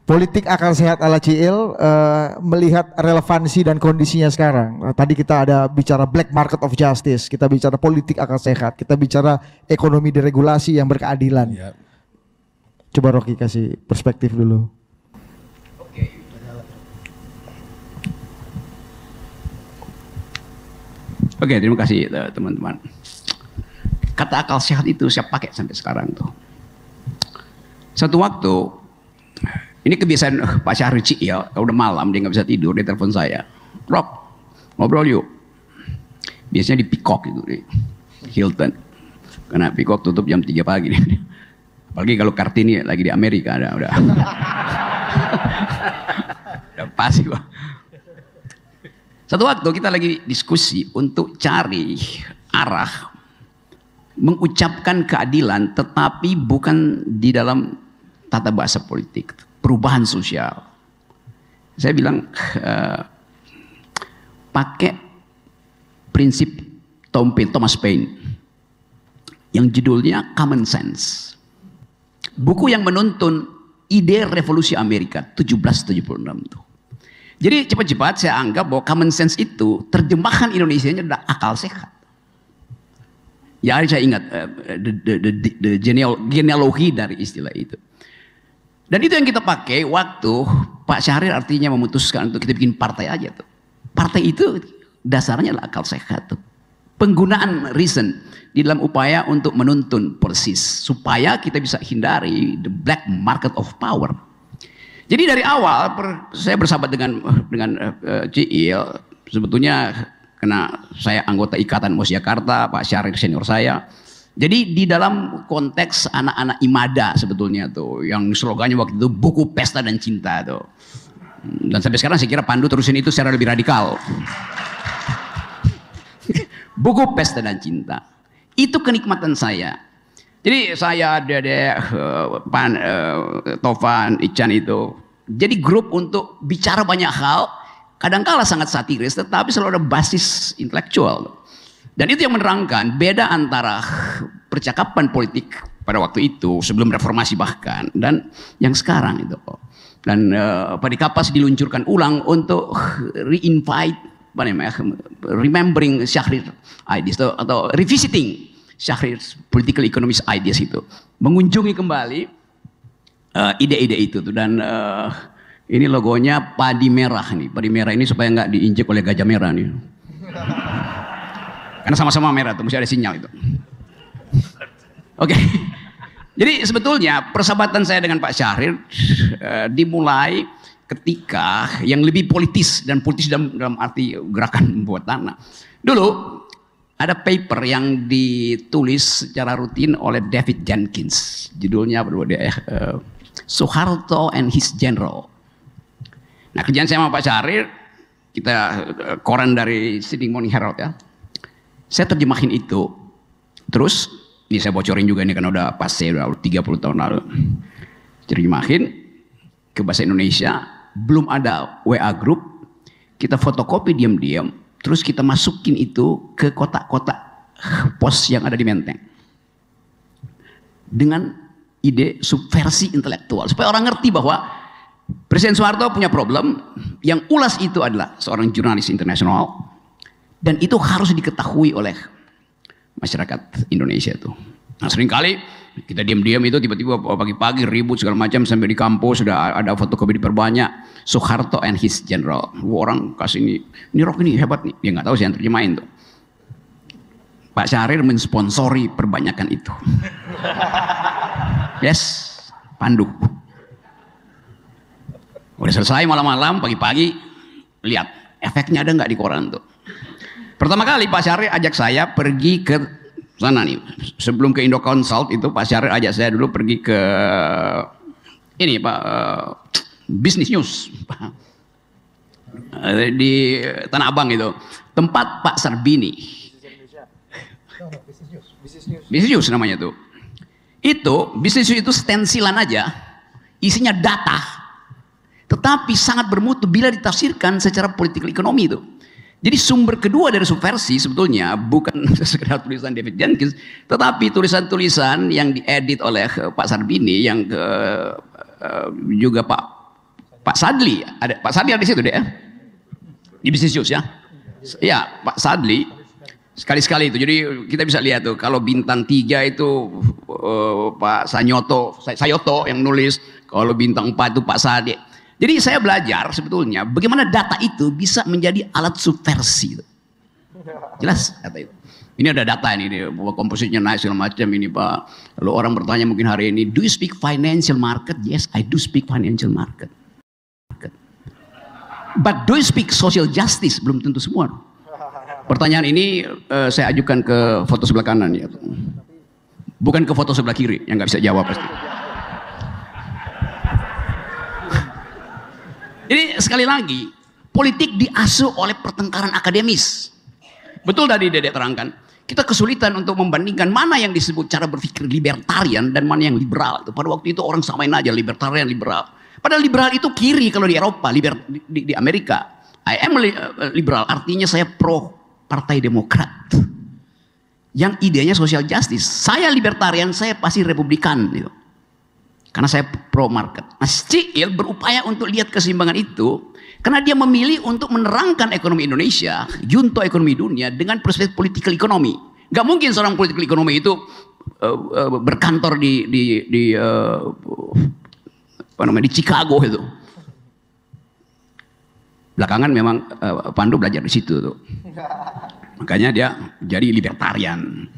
Politik akal sehat ala Ciil melihat relevansi dan kondisinya sekarang. Tadi kita ada bicara black market of justice, kita bicara politik akal sehat, kita bicara ekonomi deregulasi yang berkeadilan. Ya. Coba Rocky kasih perspektif dulu. Oke, terima kasih teman-teman. Kata akal sehat itu saya pakai sampai sekarang tuh. Satu waktu, ini kebiasaan Pak Syahrir ya, kalau udah malam dia nggak bisa tidur, dia telepon saya, Rock, ngobrol yuk. Biasanya di Peacock itu di Hilton, karena Peacock tutup jam 3 pagi. Apalagi kalau Kartini lagi di Amerika, udah pasti. Satu waktu kita lagi diskusi untuk cari arah mengucapkan keadilan, tetapi bukan di dalam tata bahasa politik, perubahan sosial. Saya bilang pakai prinsip Thomas Paine yang judulnya Common Sense. Buku yang menuntun ide revolusi Amerika 1776 tuh. Jadi cepat-cepat saya anggap bahwa common sense itu terjemahan Indonesianya adalah akal sehat. Ya saya ingat the genealogi dari istilah itu. Dan itu yang kita pakai waktu Pak Syahrir artinya memutuskan untuk kita bikin partai aja tuh. Partai itu dasarnya adalah akal sehat tuh. Penggunaan reason di dalam upaya untuk menuntun persis supaya kita bisa hindari the black market of power. Jadi dari awal saya bersahabat dengan Ciil, sebetulnya karena saya anggota Ikatan Yogyakarta, Pak Syahrir senior saya. Jadi di dalam konteks anak-anak Imada sebetulnya tuh, yang slogannya waktu itu buku pesta dan cinta tuh. Dan sampai sekarang saya kira Pandu terusin itu secara lebih radikal. Buku pesta dan cinta. Itu kenikmatan saya. Jadi saya, Dede, Tovan, Ican itu jadi grup untuk bicara banyak hal, kadangkala sangat satiris, tetapi selalu ada basis intelektual. Dan itu yang menerangkan beda antara percakapan politik pada waktu itu, sebelum reformasi bahkan, dan yang sekarang itu. Dan Padi Kapas diluncurkan ulang untuk re-invite, remembering Syahrir ideas, atau revisiting Syahrir's political economist ideas itu, mengunjungi kembali ide-ide itu tuh. Dan ini logonya padi merah nih, padi merah ini supaya nggak diinjek oleh gajah merah nih, karena sama-sama merah tuh, mesti ada sinyal itu. Oke. Jadi sebetulnya persahabatan saya dengan Pak Syahrir dimulai ketika yang lebih politis, dan politis dalam arti gerakan membuat tanah. Dulu ada paper yang ditulis secara rutin oleh David Jenkins. Judulnya Soeharto and His General. Nah, kerjaan saya sama Pak Syahrir, kita koran dari Sydney Morning Herald ya. Saya terjemahin itu. Terus, ini saya bocorin juga ini karena udah passé, udah 30 tahun lalu. Terjemahin ke bahasa Indonesia, belum ada WA group, kita fotokopi diam-diam. Terus kita masukin itu ke kotak-kotak pos yang ada di Menteng. Dengan ide subversi intelektual. Supaya orang ngerti bahwa Presiden Soeharto punya problem, yang ulas itu adalah seorang jurnalis internasional. Dan itu harus diketahui oleh masyarakat Indonesia itu. Nah, seringkali kita diam-diam itu tiba-tiba pagi-pagi ribut segala macam, sampai di kampus sudah ada fotokopi diperbanyak Soeharto and His General. Orang kasih ini Rock ini hebat nih, dia nggak tahu sih yang terjemahin tuh. Pak Syahrir mensponsori perbanyakan itu. Yes, Pandu. Udah selesai malam-malam, pagi-pagi lihat efeknya ada nggak di koran tuh. Pertama kali Pak Syahrir ajak saya pergi ke sana nih, sebelum ke Indo Consult itu Pak Syahrir ajak saya dulu pergi ke ini Pak Business News di Tanah Abang itu, tempat Pak Sarbini. Business News namanya tuh. Itu Business News itu stensilan aja, isinya data, tetapi sangat bermutu bila ditafsirkan secara politik ekonomi itu. Jadi sumber kedua dari subversi sebetulnya bukan sekedar tulisan David Jenkins, tetapi tulisan-tulisan yang diedit oleh Pak Sarbini, yang juga Pak Pak Sadli, Pak Sadli ada di situ deh ya, di Business News ya. Ya, Pak Sadli sekali-sekali itu. Jadi kita bisa lihat tuh kalau bintang 3 itu Pak Sayoto yang nulis, kalau bintang 4 itu Pak Sadli. Jadi saya belajar sebetulnya bagaimana data itu bisa menjadi alat subversi. Jelas kata itu. Ini ada data ini, bahwa komposisinya naik segala macam ini Pak. Lalu orang bertanya mungkin hari ini, do you speak financial market? Yes, I do speak financial market. But do you speak social justice? Belum tentu semua. Pertanyaan ini saya ajukan ke foto sebelah kanan ya. Bukan ke foto sebelah kiri yang nggak bisa jawab pasti. Jadi sekali lagi, politik diasuh oleh pertengkaran akademis. Betul tadi Dedek terangkan, kita kesulitan untuk membandingkan mana yang disebut cara berpikir libertarian dan mana yang liberal. Pada waktu itu orang samain aja libertarian, liberal. Padahal liberal itu kiri kalau di Eropa, di Amerika. I am liberal, artinya saya pro Partai Demokrat. Yang idenya social justice. Saya libertarian, saya pasti republikan. Gitu. Karena saya pro market. Nah, Ciil berupaya untuk lihat keseimbangan itu. Karena dia memilih untuk menerangkan ekonomi Indonesia, junto ekonomi dunia dengan perspektif political ekonomi. Gak mungkin seorang political ekonomi itu berkantor di Chicago itu. Belakangan memang Pandu belajar di situ tuh. Makanya dia jadi libertarian.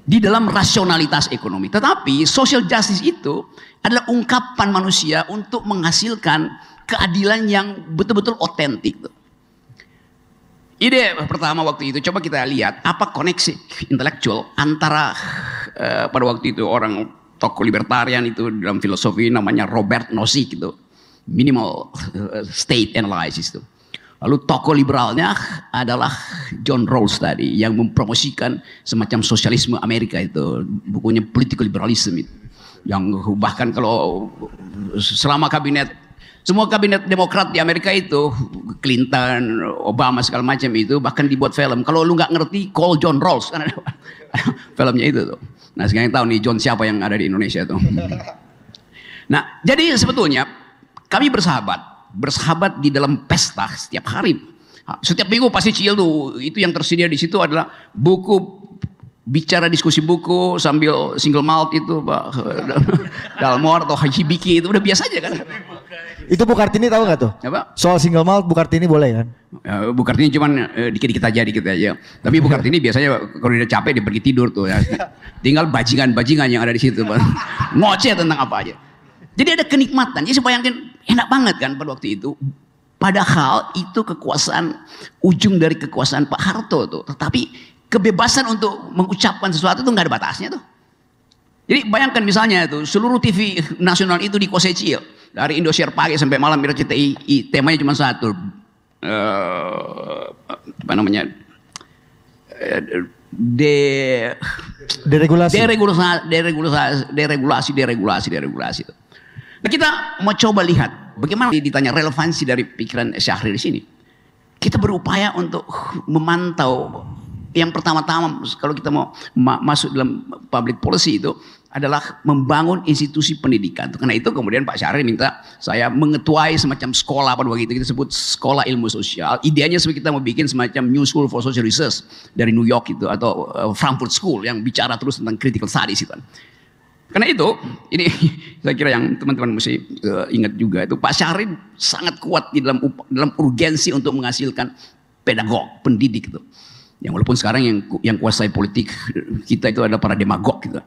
Di dalam rasionalitas ekonomi. Tetapi social justice itu adalah ungkapan manusia untuk menghasilkan keadilan yang betul-betul otentik. Ide pertama waktu itu, coba kita lihat apa koneksi intelektual antara pada waktu itu orang tokoh libertarian itu dalam filosofi namanya Robert Nozick itu, minimal state analysis itu. Lalu tokoh liberalnya adalah John Rawls tadi yang mempromosikan semacam sosialisme Amerika itu, bukunya Political Liberalism itu. Yang bahkan kalau selama semua kabinet Demokrat di Amerika itu, Clinton, Obama segala macam itu bahkan dibuat film. Kalau lu nggak ngerti, call John Rawls kan ada filmnya itu tuh. Nah sekarang tahu nih John siapa yang ada di Indonesia tuh. Nah jadi sebetulnya kami bersahabat di dalam pesta setiap hari. Setiap minggu pasti Ciil tuh, itu yang tersedia di situ adalah buku, bicara diskusi buku sambil single malt itu Pak Dalmor atau Hibiki itu udah biasa aja kan. Itu Bu Kartini tahu nggak tuh? Apa? Soal single malt Bu Kartini boleh kan? Bu Kartini cuman dikit-dikit aja. Tapi Bu Kartini biasanya kalau dia capek dia pergi tidur tuh ya. Tinggal bajingan-bajingan yang ada di situ, Bang. Ngoceh tentang apa aja. Jadi ada kenikmatan. Jadi bayangkan enak banget kan pada waktu itu. Padahal itu kekuasaan, ujung dari kekuasaan Pak Harto tuh. Tetapi kebebasan untuk mengucapkan sesuatu itu nggak ada batasnya tuh. Jadi bayangkan misalnya itu seluruh TV nasional itu dikuasai Ciil. Dari Indosiar pagi sampai malam RCTI, temanya cuma satu. Apa namanya? Deregulasi. Nah kita mau coba lihat bagaimana ditanya relevansi dari pikiran Syahrir di sini. Kita berupaya untuk memantau. Yang pertama-tama kalau kita mau masuk dalam public policy itu adalah membangun institusi pendidikan. Karena itu kemudian Pak Syahrir minta saya mengetuai semacam sekolah pada waktu itu kita sebut sekolah ilmu sosial. Ideanya seperti kita mau bikin semacam New School for Social Research dari New York itu atau Frankfurt School yang bicara terus tentang critical studies itu. Karena itu ini saya kira yang teman-teman mesti ingat juga itu Pak Syahrir sangat kuat di dalam urgensi untuk menghasilkan pedagog, pendidik itu. Yang walaupun sekarang yang kuasai politik kita itu adalah para demagog gitu.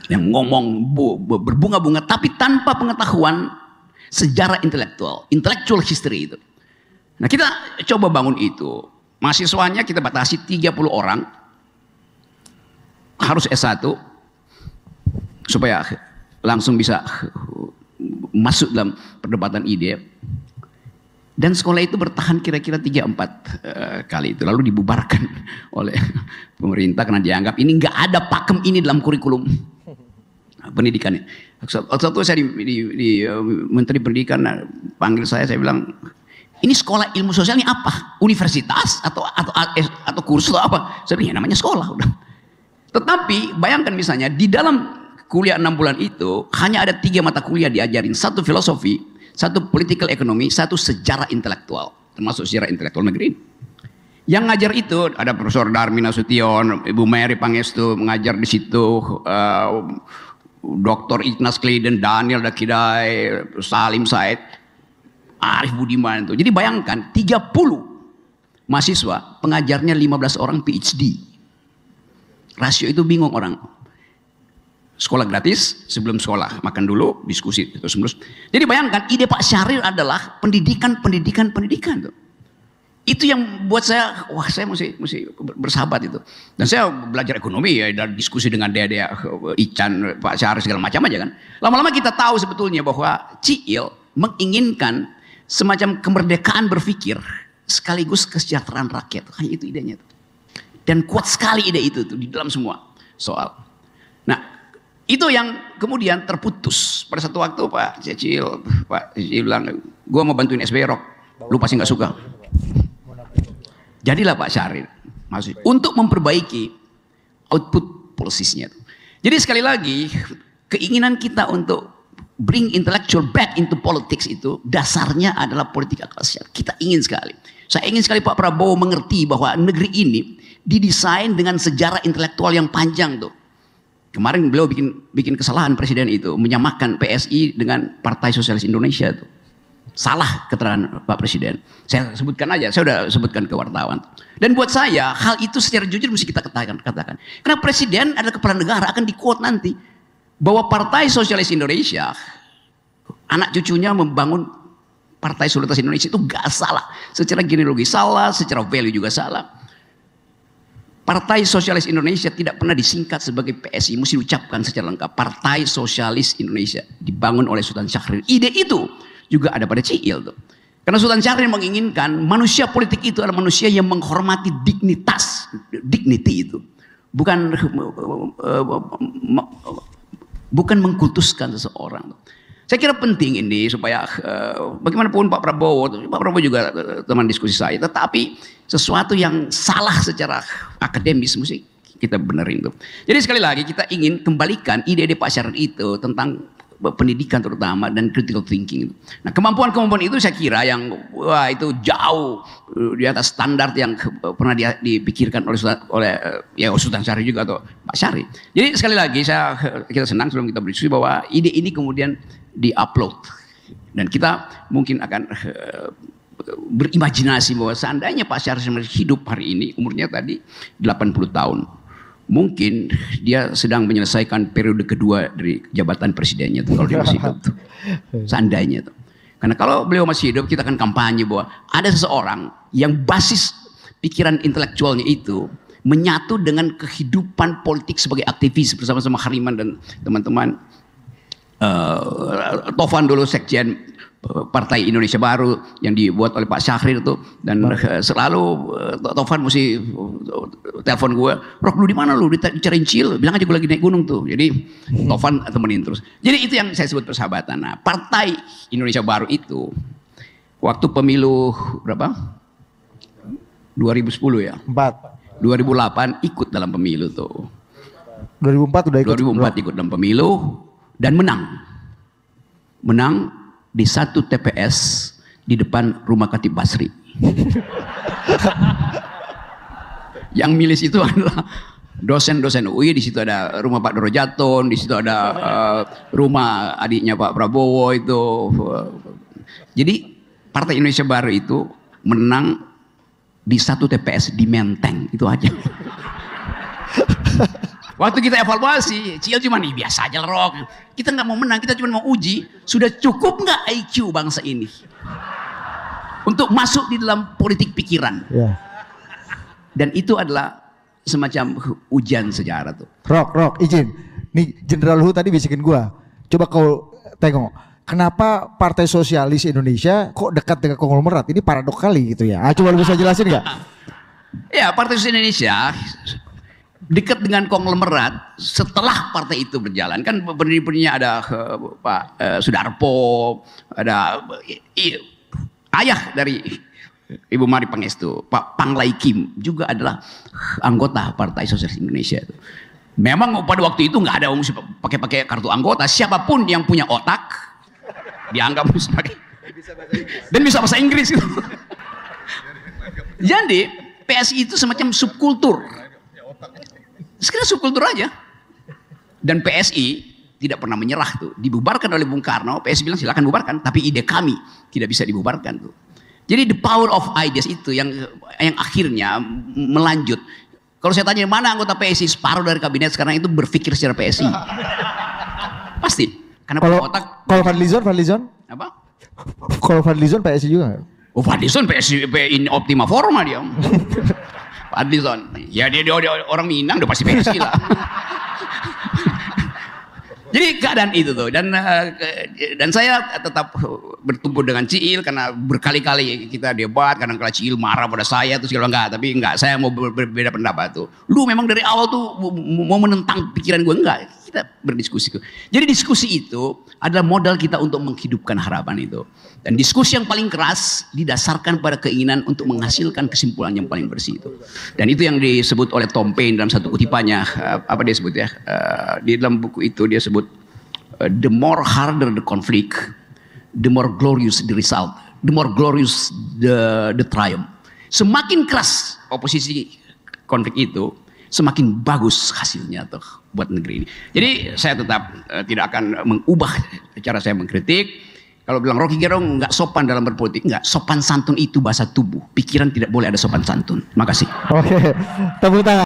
Yang ngomong berbunga-bunga tapi tanpa pengetahuan sejarah intellectual history itu. Nah kita coba bangun itu. Mahasiswanya kita batasi 30 orang. Harus S1 supaya langsung bisa masuk dalam perdebatan ide. Dan sekolah itu bertahan kira-kira 3-4 kali itu. Lalu dibubarkan oleh pemerintah karena dianggap ini nggak ada pakem ini dalam kurikulum pendidikan. Waktu saya di Menteri Pendidikan panggil saya bilang, ini sekolah ilmu sosial ini apa? Universitas atau kursus atau apa? Saya bilang, ya namanya sekolah udah. Tetapi bayangkan misalnya di dalam kuliah 6 bulan itu hanya ada 3 mata kuliah diajarin. 1 filosofi, satu political economy, satu sejarah intelektual, termasuk sejarah intelektual negeri. Yang ngajar itu ada Profesor Darmin Nasution, Ibu Mary Pangestu mengajar di situ, Dr. Ignas Kleiden, Daniel Dakidai, Salim Said, Arif Budiman itu. Jadi bayangkan 30 mahasiswa, pengajarnya 15 orang PhD. Rasio itu bingung orang. Sekolah gratis, sebelum sekolah makan dulu, diskusi terus menerus. Jadi bayangkan ide Pak Syahrir adalah pendidikan tuh. Itu yang buat saya, wah saya mesti bersahabat itu. Dan saya belajar ekonomi ya, dan diskusi dengan Dea Ican, Pak Syahrir segala macam aja kan. Lama-lama kita tahu sebetulnya bahwa Ciil menginginkan semacam kemerdekaan berpikir sekaligus kesejahteraan rakyat. Hanya itu idenya tuh. Dan kuat sekali ide itu tuh di dalam semua soal. Nah, itu yang kemudian terputus pada satu waktu Pak Ciil bilang, gue mau bantuin SBY Rock, lu pasti nggak suka. Jadilah Pak Syahrir untuk memperbaiki output policies-nya. Jadi sekali lagi keinginan kita untuk bring intellectual back into politics itu dasarnya adalah politik akal sehat. Kita ingin sekali. Saya ingin sekali Pak Prabowo mengerti bahwa negeri ini didesain dengan sejarah intelektual yang panjang tuh. Kemarin beliau bikin kesalahan presiden itu menyamakan PSI dengan Partai Sosialis Indonesia tuh. Salah keterangan Pak Presiden. Saya sebutkan aja, saya sudah sebutkan ke wartawan. Dan buat saya hal itu secara jujur mesti kita katakan. Karena presiden adalah kepala negara, akan di-quote nanti bahwa Partai Sosialis Indonesia anak cucunya membangun Partai Solidaritas Indonesia itu gak salah. Secara genealogi salah, secara value juga salah. Partai Sosialis Indonesia tidak pernah disingkat sebagai PSI, mesti diucapkan secara lengkap. Partai Sosialis Indonesia dibangun oleh Sultan Syahrir. Ide itu juga ada pada Ciil tuh. Karena Sultan Syahrir menginginkan manusia politik itu adalah manusia yang menghormati dignity itu. Bukan mengkultuskan seseorang. Saya kira penting ini supaya bagaimanapun Pak Prabowo juga teman diskusi saya, tetapi sesuatu yang salah secara akademis mesti kita benerin tuh. Jadi sekali lagi kita ingin kembalikan ide-ide Pak Syahrir itu tentang pendidikan terutama dan critical thinking. Nah, kemampuan itu saya kira yang wah itu jauh di atas standar yang pernah dipikirkan oleh Sultan Syahrir juga atau Pak Syahrir. Jadi sekali lagi kita senang sebelum kita berdiskusi bahwa ide ini kemudian di-upload dan kita mungkin akan berimajinasi bahwa seandainya Pak Syahrir hidup hari ini umurnya tadi 80 tahun. Mungkin dia sedang menyelesaikan periode kedua dari jabatan presidennya tuh, kalau dia masih hidup tuh. Seandainya tuh. Karena kalau beliau masih hidup kita akan kampanye bahwa ada seseorang yang basis pikiran intelektualnya itu menyatu dengan kehidupan politik sebagai aktivis bersama-sama Hariman dan teman-teman. Tovan dulu sekjen Partai Indonesia Baru yang dibuat oleh Pak Syahrir itu, dan selalu Tovan mesti telepon gue, Rok lu di mana lu, dicariin Ciil, bilang aja gue lagi naik gunung tuh. Jadi Tovan temenin terus. Jadi itu yang saya sebut persahabatan. Nah, Partai Indonesia Baru itu waktu pemilu berapa? 2010 ya? 4. 2008 ikut dalam pemilu tuh. 2004 udah ikut. 2004 ikut dalam pemilu dan menang di satu TPS di depan rumah Khatib Basri. Yang milis itu adalah dosen-dosen UI, di situ ada rumah Pak Doro Jatun, di situ ada rumah adiknya Pak Prabowo itu. Jadi Partai Indonesia Baru itu menang di satu TPS di Menteng, itu aja. Waktu kita evaluasi, Ciil cuma nih biasa aja Rok. Kita nggak mau menang, kita cuma mau uji sudah cukup nggak IQ bangsa ini untuk masuk di dalam politik pikiran. Yeah. Dan itu adalah semacam ujian sejarah tuh. Rok, izin. Nih Jenderal Luhut tadi bisikin gua. Coba kau tengok, kenapa Partai Sosialis Indonesia kok dekat dengan konglomerat? Ini paradok kali gitu ya. Coba lu bisa jelasin nggak? Ya, Partai Sosialis Indonesia dekat dengan konglomerat setelah partai itu berjalan. Kan pendiri-pendirinya ada Pak Sudarpo, ada ayah dari Ibu Mari Pangestu, Pak Panglai Kim juga adalah anggota Partai Sosialis Indonesia. Memang pada waktu itu nggak ada pakai kartu anggota. Siapapun yang punya otak dianggap sebagai Dan bisa bahasa Inggris gitu. Jadi PSI itu semacam subkultur. Sekarang subkultur aja. Dan PSI tidak pernah menyerah tuh. Dibubarkan oleh Bung Karno, PSI bilang silakan bubarkan, tapi ide kami tidak bisa dibubarkan tuh. Jadi the power of ideas itu yang akhirnya melanjut. Kalau saya tanya mana anggota PSI, separuh dari kabinet sekarang itu berpikir secara PSI. Pasti. Karena kalau Fadlizon? Apa? Kalau Fadlizon PSI juga nggak? Oh, Fadlizon PSI in optima forma dia. Fadlizon, ya dia orang Minang udah pasti PSI lah. Jadi keadaan itu tuh, dan saya tetap bertumpu dengan Ciil karena berkali-kali kita debat, kadang-kala Ciil marah pada saya terus kalau enggak, saya mau berbeda pendapat tuh. Lu memang dari awal tuh mau menentang pikiran gue, enggak, kita berdiskusi. Jadi diskusi itu adalah modal kita untuk menghidupkan harapan itu. Dan diskusi yang paling keras didasarkan pada keinginan untuk menghasilkan kesimpulan yang paling bersih itu. Dan itu yang disebut oleh Tom Paine dalam satu kutipannya, apa dia sebut ya, di dalam buku itu dia sebut, the more harder the conflict, the more glorious the result, the more glorious the triumph. Semakin keras oposisi konflik itu, semakin bagus hasilnya tuh buat negeri ini. Jadi saya tetap tidak akan mengubah cara saya mengkritik. Kalau bilang Rocky Gerung nggak sopan dalam berpolitik, nggak, sopan santun itu bahasa tubuh. Pikiran tidak boleh ada sopan santun. Terima kasih. Oke, tepuk tangan.